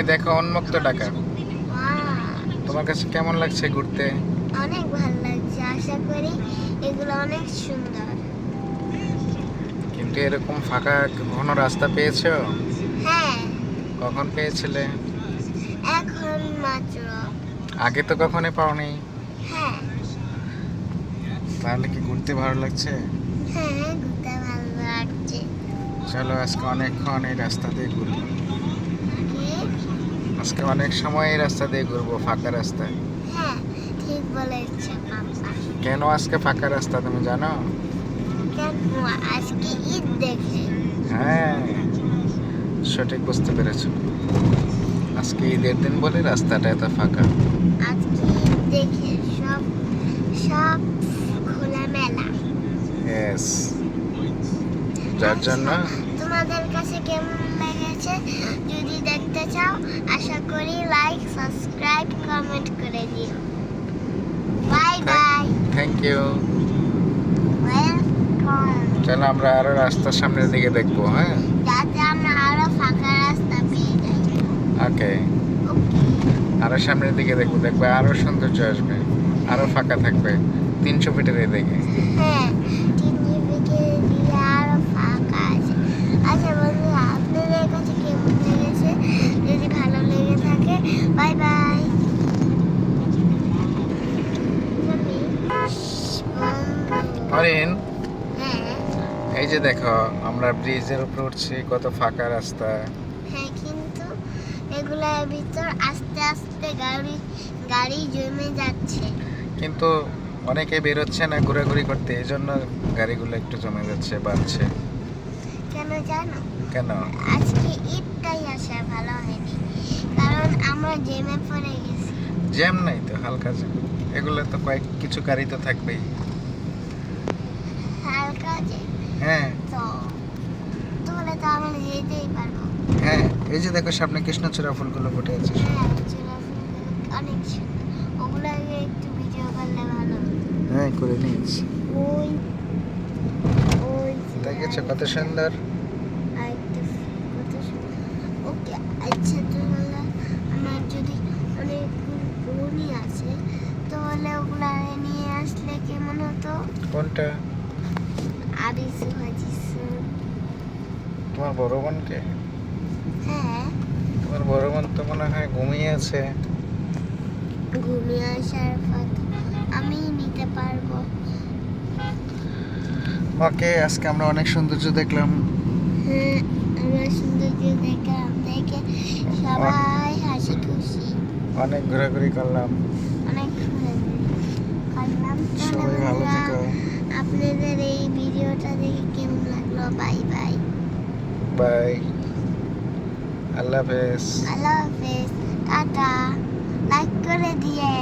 দেখো উন্মুক্ত ঢাকা। তোমার কাছে কেমন লাগছে ঘুরতে? অনেক ভালো লাগছে, আশা করি এগুলো অনেক সুন্দর। কিন্তু এরকম ফাঁকা কখনো রাস্তা পেয়েছো? হ্যাঁ, কখন পেয়েছিলে? এখন মাত্র। আগে তো কখনো পাওনি। হ্যাঁ তাহলে কি ঘুরতে ভালো লাগছে? হ্যাঁ, ঘুরতে ভালো লাগছে। চলো আজকে অনেকক্ষণ এই রাস্তা দিয়ে ঘুরবো। কি? আজকে অনেক সময় এই রাস্তা দিয়ে ঘুরবো, ফাঁকা রাস্তায়। হ্যাঁ, ঠিক বলেছে পাপা। কেন আজকে ফাঁকা রাস্তা তুমি জানো? কেন? আজকে ঈদ দেখে। হ্যাঁ, সঠিক বুঝতে পেরেছো। আজকে ঈদের দিন বলে রাস্তাটা এত ফাঁকা। আজকে ঈদ দেখে সব সব খোলামেলা। ইয়েস, যার জন্য তোমাদের কাছে কেমন লেগেছে যদি দেখতে চাও, আশা করি লাইক, সাবস্ক্রাইব, কমেন্ট করে দিও। Bye bye. Thank you. Welcome. চলো আমরা আরো রাস্তার সামনের দিকে দেখবো। হ্যাঁ, যাতে আমরা আরো ফাঁকা রাস্তা পেয়ে যাই। ওকে। ওকে। আরো সামনের দিকে দেখবো, দেখবে আরো সৌন্দর্য আসবে, আরো ফাঁকা থাকবে 300 ফিটের এদিকে। হ্যাঁ, 3 জিবিকে দিয়ে আরো ফাঁকা আছে। আচ্ছা বন্ধুরা, আপনাদের কাছে কেমন লেগেছে? যদি ভালো লেগে থাকে, বাই বাই। অরিন, হ্যাঁ এই যে দেখো আমরা ব্রিজের উপর উঠছি, কত ফাঁকা রাস্তা। হ্যাঁ, কিন্তু এগুলার ভিতর আস্তে আস্তে গাড়ি গাড়ি জমে যাচ্ছে। কিন্তু অনেকে বেরোচ্ছে না ঘোরাঘুরি করতে, এই জন্য গাড়িগুলো একটু জমে যাচ্ছে, বাড়ছে। কেন জানো? কেন? আজকে ঈদটাই আসা ভালো হয়নি, কারণ আমরা জেমে পড়ে গেছি। জ্যাম নাই তো, হালকা জ্যাম। এগুলো তো কিছু গাড়ি তো থাকবেই। হালকা যে, হ্যাঁ তো তাহলে তো আমরা যেতেই পারবো। হ্যাঁ, এই যে দেখো সামনে কৃষ্ণচূড়া ফুলগুলো ফুটে আছে। হ্যাঁ, চুলা ফুলগুলো অনেক সুন্দর। ওগুলো আগে একটু ভিডিও করলে ভালো হতো। হ্যাঁ, করে নিয়েছি। ওই ওই যে দেখেছো কত সুন্দর। আরেকটা কত সুন্দর। ওকে, আচ্ছা তাহলে আমার যদি অনেকগুলো বনি আছে, তাহলে ওগুলা নিয়ে আসলে কেমন হতো? কোনটা? আবিসু হাজিসু। তোমার বড় বোনকে? হ্যাঁ, তোমার বড় বোন তো মনে হয় ঘুমিয়ে আছে। ঘুমিয়ে আসার পর আমি নিতে পারবো। ওকে, আজকে আমরা অনেক সৌন্দর্য দেখলাম। হ্যাঁ, আমরা সৌন্দর্য দেখলাম, দেখে সবাই হাসি খুশি অনেক ঘোরাঘুরি করলাম। অনেক ঘোরাঘুরি করলাম। সবাই ভালো থেকো। আপনাদের এই ভিডিওটা দেখে কেমন লাগলো? Bye bye. বাই, আল্লাহ হাফেজ। আল্লাহ হাফেজ, টাটা। লাইক করে দিয়ে